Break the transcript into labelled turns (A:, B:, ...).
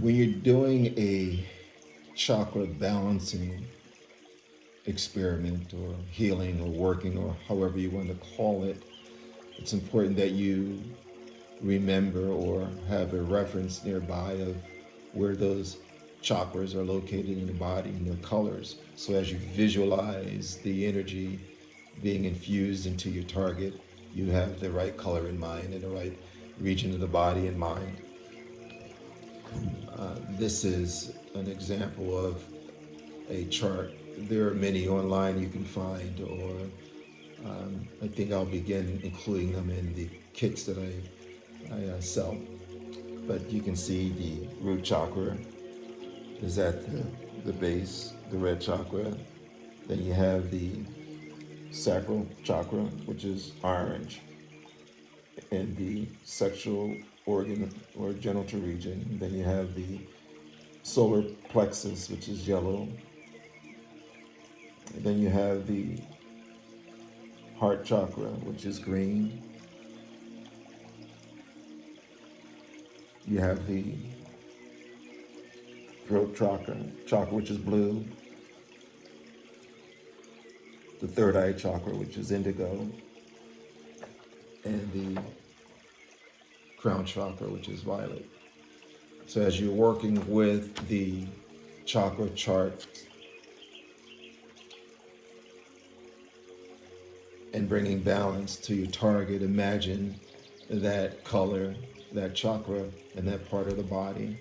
A: When you're doing a chakra balancing experiment or healing or working or however you want to call it, it's important that you remember or have a reference nearby of where those chakras are located in the body and their colors. So as you visualize the energy being infused into your target, you have the right color in mind and the right region of the body in mind. This is an example of a chart. There are many online you can find, or I think I'll begin including them in the kits that I sell. But you can see the root chakra is at the base, the red chakra. Then you have the sacral chakra, which is orange, and the sexual organ or genital region. Then you have the solar plexus, which is yellow. And then you have the heart chakra, which is green. You have the throat chakra, which is blue. The third eye chakra, which is indigo. And the crown chakra, which is violet. So as you're working with the chakra chart and bringing balance to your target, imagine that color, that chakra, and that part of the body